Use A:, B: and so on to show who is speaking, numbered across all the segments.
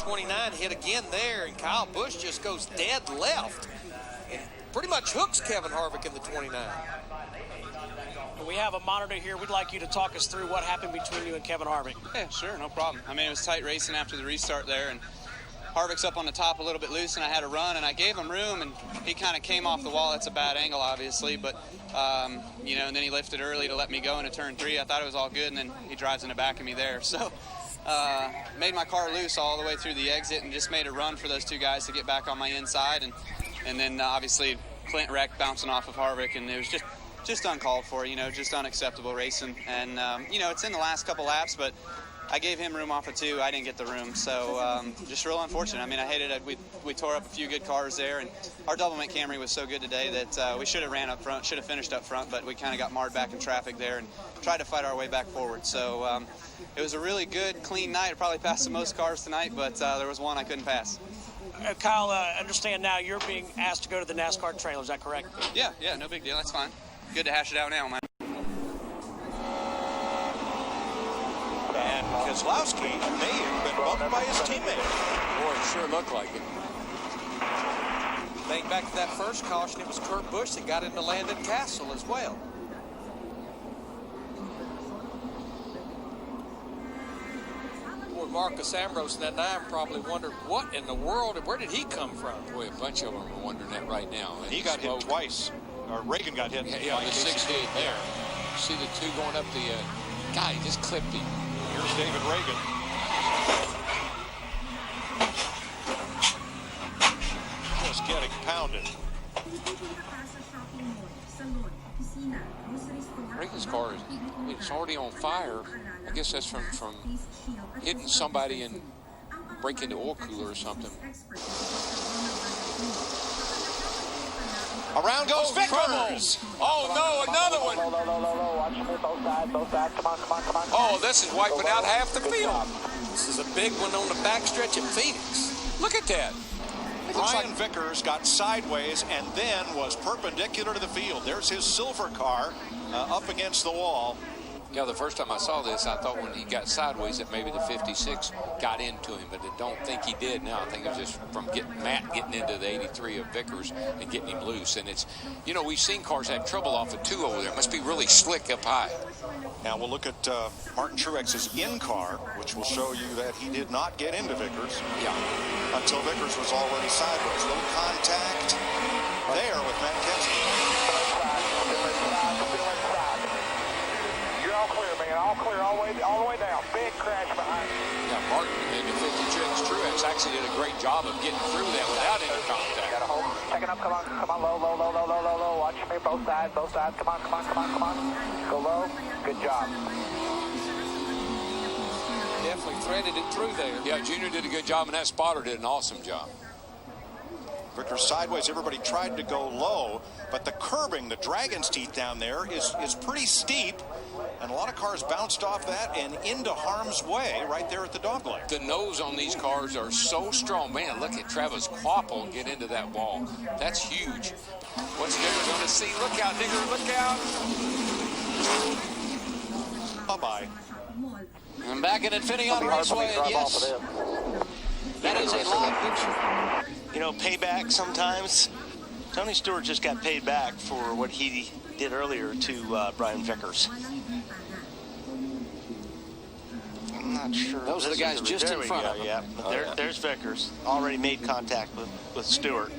A: 29 hit again there, and Kyle Busch just goes dead left and pretty much hooks Kevin Harvick in the 29.
B: We have a monitor here. We'd like you to talk us through what happened between you and Kevin Harvick.
C: Yeah, sure, no problem. I mean, it was tight racing after the restart there, and Harvick's up on the top a little bit loose, and I had to run, and I gave him room, and he kind of came off the wall. That's a bad angle, obviously, but, you know, and then he lifted early to let me go into turn 3. I thought it was all good, and then he drives in the back of me there. So, made my car loose all the way through the exit and just made a run for those two guys to get back on my inside, and then obviously Clint wrecked bouncing off of Harvick, and it was just uncalled for, you know, just unacceptable racing. And, you know, it's in the last couple laps, but I gave him room off of 2. I didn't get the room. So just real unfortunate. I mean, I hated it. We tore up a few good cars there, and our double-mint Camry was so good today that we should have ran up front, should have finished up front, but we kind of got marred back in traffic there and tried to fight our way back forward. So it was a really good, clean night. I probably passed the most cars tonight, but there was one I couldn't pass.
B: Kyle, understand now you're being asked to go to the NASCAR trailer. Is that correct?
C: Yeah, no big deal. That's fine. Good to hash it out now, man.
D: And Keselowski may have been bumped by his teammate.
A: Boy, it sure looked like it. Think back to that first caution, it was Kurt Busch that got into Landon Castle as well. Boy, Marcus Ambrose in that 9 probably wondered what in the world, where did he come from?
E: Boy, a bunch of them are wondering that right now. And
D: he got hit twice. Or Reagan got hit.
E: Yeah, the 68 there. See the 2 going up the guy, just clipped him.
D: Here's David Reagan. Just getting pounded.
E: Reagan's car is it's already on fire. I guess that's from hitting somebody and breaking the oil cooler or something.
D: Around goes Vickers.
E: Oh, no, another one. Oh, this is wiping out half the field.
A: This is a big one on the backstretch at Phoenix.
E: Look at that.
D: Brian Vickers got sideways and then was perpendicular to the field. There's his silver car up against the wall.
E: Yeah, the first time I saw this, I thought when he got sideways that maybe the 56 got into him, but I don't think he did now. I think it was just from Matt getting into the 83 of Vickers and getting him loose. And it's, you know, we've seen cars have trouble off of 2 over there. It must be really slick up high.
D: Now we'll look at Martin Truex's in-car, which will show you that he did not get into Vickers.
E: Yeah.
D: Until Vickers was already sideways. Little contact there with Matt Kenseth.
F: All clear all the way down. Big crash behind you.
E: Yeah, Martin and the 56 Truex actually did a great job of getting through that without any contact.
F: Got a hold. Checking up. Come on. Low. Watch me. Both sides. Come on. Go low. Good job.
A: Definitely threaded it through there.
E: Yeah, Junior did a good job, and that spotter did an awesome job.
D: Vickers sideways. Everybody tried to go low, but the curbing, the Dragon's Teeth down there is pretty steep. And a lot of cars bounced off that and into harm's way right there at the dog leg.
E: The nose on these cars are so strong. Man, look at Travis Quapple get into that wall. That's huge. What's Digger going to see? Look out, Digger, look out.
D: Bye-bye.
B: And back at Infinity Raceway, and yes, that is a live picture.
G: You know, payback sometimes. Tony Stewart just got paid back for what he did earlier to Brian Vickers. I'm not sure.
B: Those are the guys just in front of him.
G: Yeah, but there's Vickers. Already made contact with Stewart.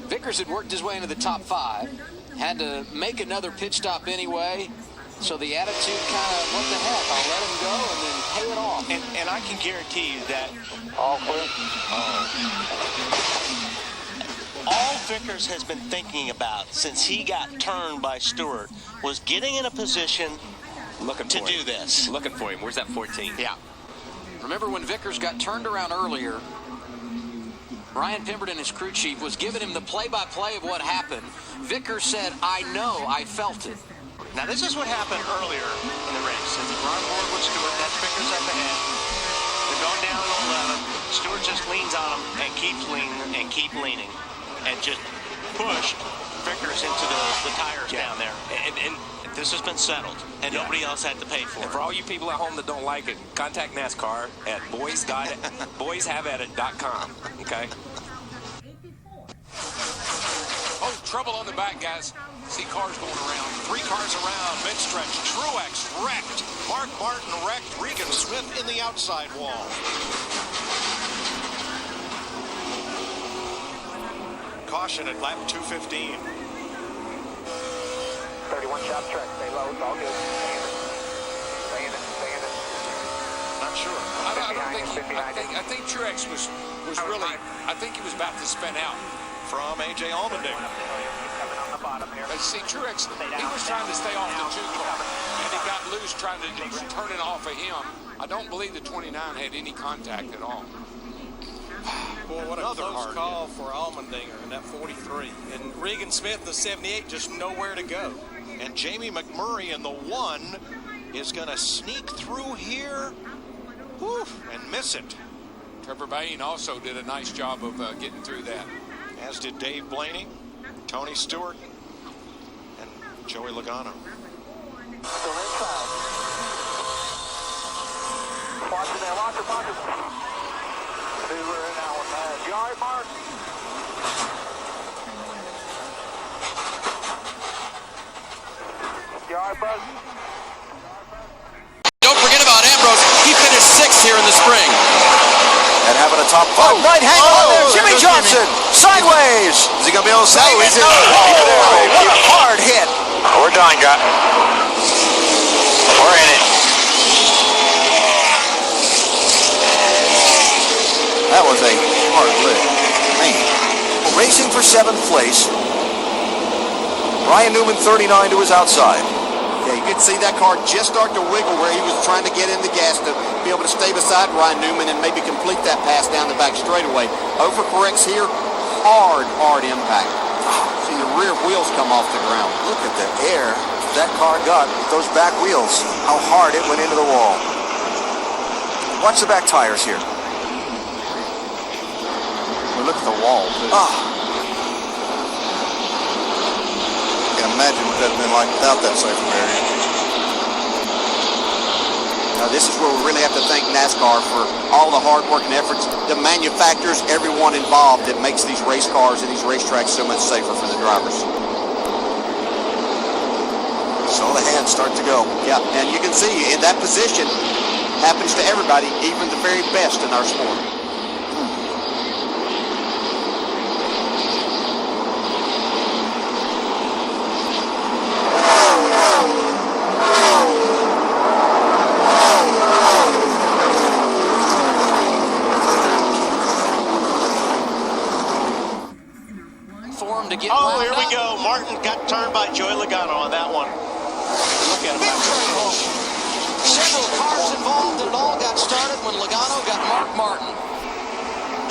B: Vickers had worked his way into the top 5. Had to make another pit stop anyway. So the attitude kind of, what the heck, I'll let him go and then pay it off.
G: And I can guarantee you that all Vickers has been thinking about since he got turned by Stewart was getting in a position to do this.
H: Looking for him. Where's that 14?
B: Yeah. Remember when Vickers got turned around earlier, Brian Pemberton, his crew chief, was giving him the play-by-play of what happened. Vickers said, I know, I felt it.
G: Now, this is what happened earlier in the race. As the run forward with Stewart, that's Vickers at the head. They're going down at 11. Stewart just leans on him and keeps leaning, and just pushed Vickers into the tires down there.
H: And
G: This has been settled, and nobody else had to pay for it.
H: And for all you people at home that don't like it, contact NASCAR at boyshaveatit.com. Okay?
E: Oh, trouble on the back, guys. See cars going around.
D: 3 cars around, mid-stretch. Truex wrecked. Mark Martin wrecked. Regan Smith in the outside wall. Caution at lap 215.
F: 31 shot track. Stay low. It's all good. Stay in it. Stay in it.
D: Not sure.
E: I think Truex was really, I think he was about to spin out.
D: From A.J. Allmendinger.
E: See, Truex, he was trying to stay off the 2 car, and he got loose trying to turn it off of him. I don't believe the 29 had any contact at all.
A: Boy, what a
D: Another
A: close
D: hard
A: call for Allmendinger in that 43. And Regan Smith, the 78, just nowhere to go.
D: And Jamie McMurray in the 1 is going to sneak through here and miss it.
E: Trevor Bayne also did a nice job of getting through that.
D: As did Dave Blaney, Tony Stewart, and Joey Logano.
F: Still inside. Watch it there. Watch it. Watch it. See, we're in that one. You all right, Mark? You all right, bud?
I: Don't forget about Ambrose. He finished 6th here in the spring.
J: And having a top 5 right hang on there. Jimmy Johnson sideways. Is he going to be able to save it? What a hard hit.
G: We're done, guys. We're in it.
J: That was a hard lick. Man. Racing for 7th place. Ryan Newman 39 to his outside. Yeah, you could see that car just start to wiggle where he was trying to get in the gas to be able to stay beside Ryan Newman and maybe complete that pass down the back straightaway. Overcorrects here. Hard impact. See the rear wheels come off the ground. Look at the air that car got with those back wheels. How hard it went into the wall. Watch the back tires here. Well, look at the wall, too. I can imagine what that would have been like without that safety barrier. Now, this is where we really have to thank NASCAR for all the hard work and efforts, the manufacturers, everyone involved that makes these race cars and these racetracks so much safer for the drivers. So the hands start to go. Yeah, and you can see in that position happens to everybody, even the very best in our sport.
G: Oh, here we go. Martin got turned by Joey Logano on that one. Look at him.
B: Several cars involved, and it all got started when Logano got Mark Martin.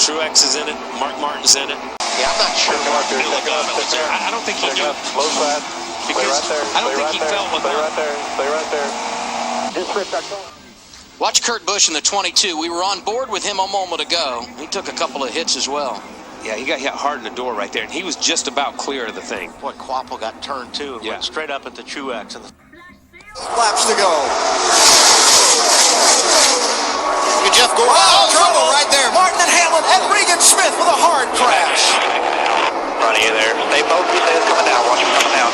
H: Truex is in it. Mark Martin's in it.
G: Yeah, I'm not sure Martin knew Logano was there.
H: I don't think he knew.
J: Low side.
H: Because I don't think he felt Logano.
J: Stay right there.
F: Just switch back on.
B: Watch Kurt Busch in the 22. We were on board with him a moment ago. He took a couple of hits as well.
H: Yeah, he got hit hard in the door right there, and he was just about clear of the thing.
G: Boy, Quapple got turned too and went straight up at the Truex.
J: Laps to go. Jeff Gordon. Oh, trouble right there. Martin and Hamlin and Regan Smith with a hard crash.
G: Front of you there. They both be there coming down. Watch them coming down.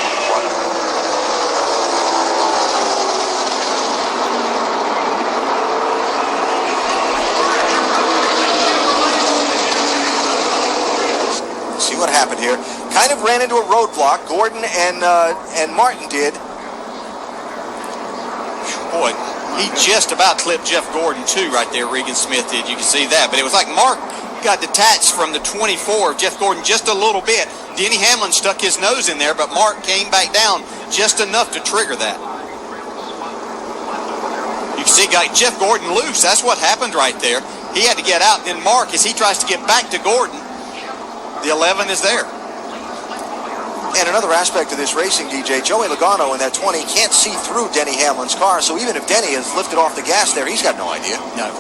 J: See what happened here. Kind of ran into a roadblock. Gordon and Martin did. Boy, he just about clipped Jeff Gordon too right there. Regan Smith did. You can see that. But it was like Mark got detached from the 24 of Jeff Gordon just a little bit. Denny Hamlin stuck his nose in there, but Mark came back down just enough to trigger that. You can see got Jeff Gordon loose. That's what happened right there. He had to get out. Then Mark, as he tries to get back to Gordon, the 11 is there. And another aspect of this racing, DJ, Joey Logano in that 20 can't see through Denny Hamlin's car, so even if Denny has lifted off the gas there, he's got no idea. No.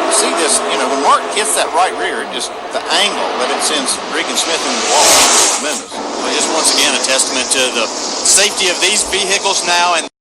J: You see this, when Martin hits that right rear, just the angle that it sends Regan Smith into the wall is tremendous.
K: Well, just once again a testament to the safety of these vehicles now and